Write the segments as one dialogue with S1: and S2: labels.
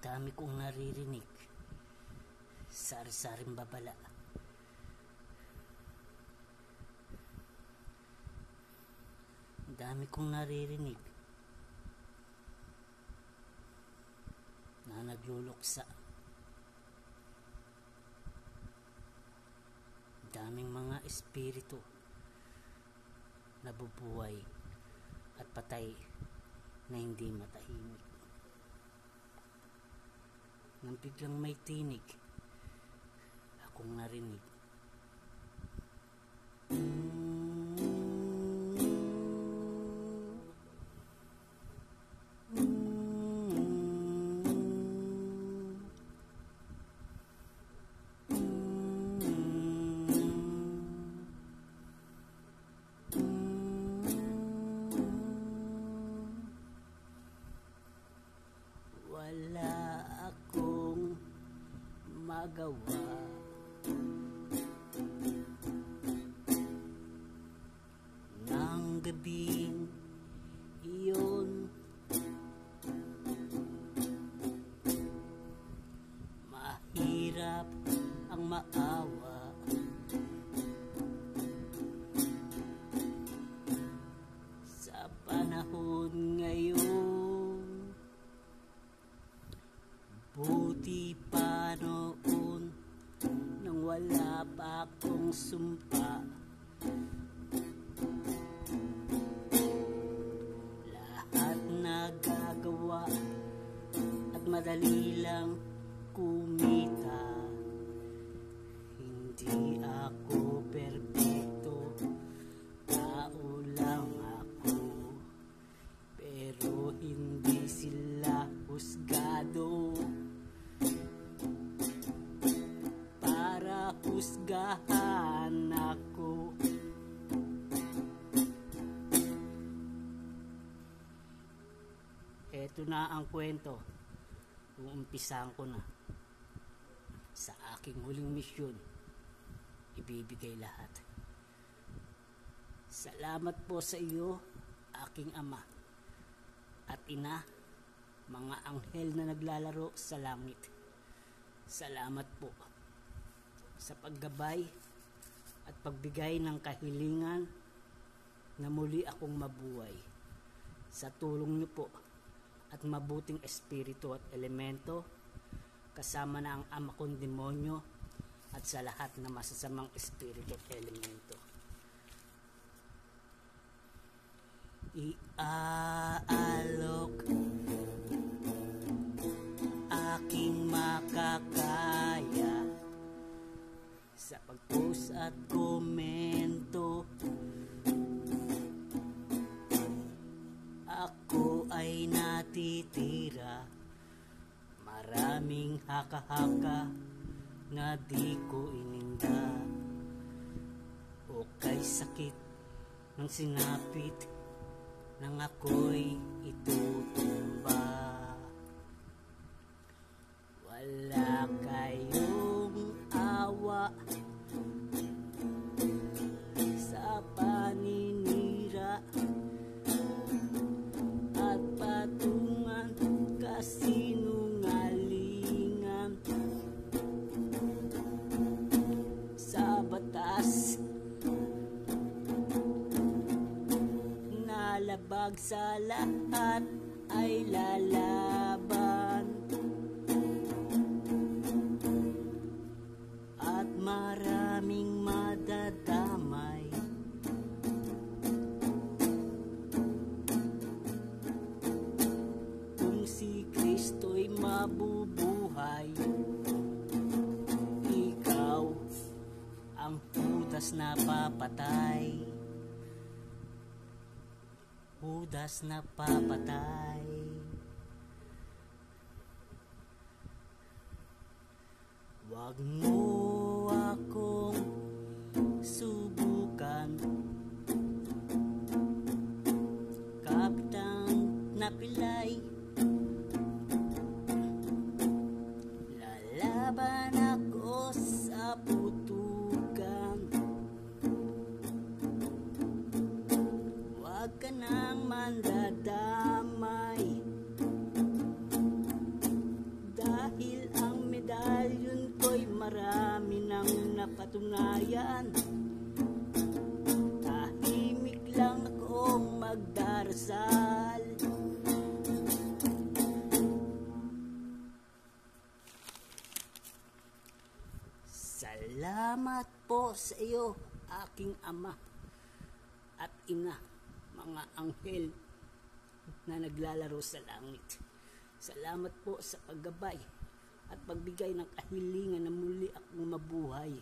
S1: Dami kong naririnig, sari-saring babala. Dami kong naririnig na nagluluksa. Daming mga espiritu nabubuhay at patay na hindi matahimik. Nang biglang may tinig, akong narinig. Wala akong magawa, ng gabing iyon. Mahirap ang maawa, sa panahon ngayon. Buti pa noon nang wala pa akong sumpa. Lahat nagagawa at madali lang kumita. Hindi ako perpekto, tao lang ako. Pero hindi sila husgado para husgahan ako. Eto na ang kwento. Uumpisahan ko na. Sa aking huling misyon, ibibigay lahat. Salamat po sa iyo, aking ama at ina, mga anghel na naglalaro sa langit. Salamat po sa paggabay at pagbigay ng kahilingan na muli akong mabuhay. Sa tulong niyo po at mabuting espiritu at elemento, kasama na ang ama kong demonyo at sa lahat na masasamang espiritu at elemento. Iaalok aking makakaya sa pag-post at komento. Ako ay natitira, maraming haka-haka na di ko ininda. O kay sakit ng sinapit nang ako'y itutumba. Wala kayong awa sa paninira at patungan kasinungalingan. Sa batas nalabag sa lahat ay lalaban, at maraming madadamay. Kung si Kristo'y mabubuhay, ikaw ang Judas na papatay. Judas na papatay. Wag mo akong subukan, Kapitang Napilay. Lalaban ako sa putukan. Wag ka nang mandadamay, Salamat po sa iyo, aking ama at ina, mga anghel na naglalaro sa langit. Salamat po sa paggabay at pagbigay ng kahilingan na muli akong mabuhay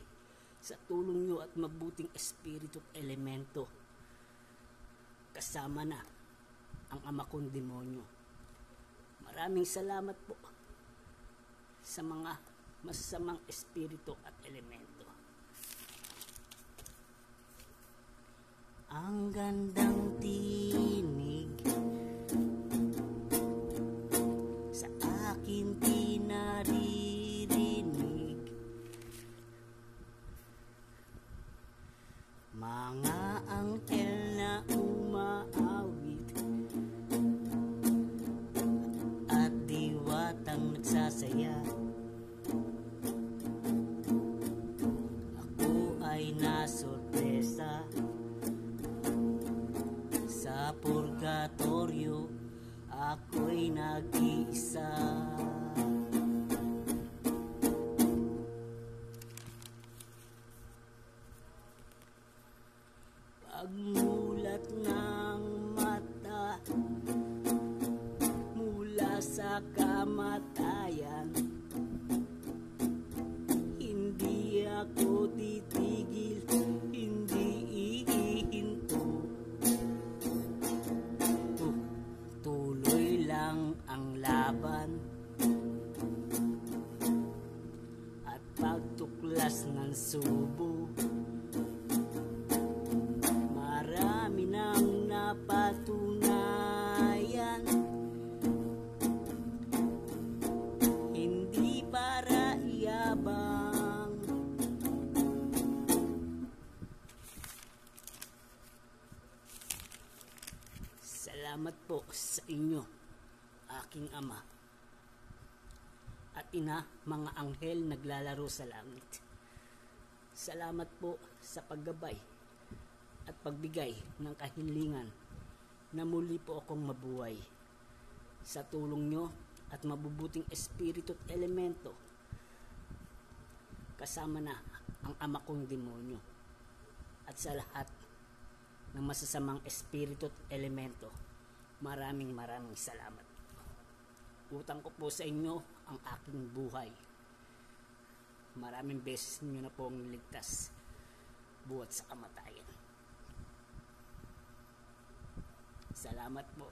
S1: sa tulong niyo at mabuting espiritu at elemento. Kasama na ang ama kong demonyo. Maraming salamat po sa mga masasamang espiritu at elemento. Ang gandang tinig sa akin tinaririnig, mga anghel na umaawit at diwatang nagsasaya. Ako ay nasorpresa sa purgatorio, ako'y nag-iisa. Pagmulat ng mata mula sa kamatayan, hindi ako titigil, hindi ihihinto. Tuloy lang ang laban at pagtuklas ng subo. Marami nang napatunayan, hindi para iyabang. Salamat po sa inyo, aking ama at ina, mga anghel naglalaro sa langit. Salamat po sa paggabay at pagbigay ng kahilingan na muli po akong mabuhay sa tulong nyo at mabubuting espiritu at elemento. Kasama na ang ama kong demonyo at sa lahat ng masasamang espiritu at elemento. Maraming salamat. Utang ko po sa inyo ang aking buhay. Maraming beses niyo na po ang niligtas buhat sa kamatayan. Salamat po.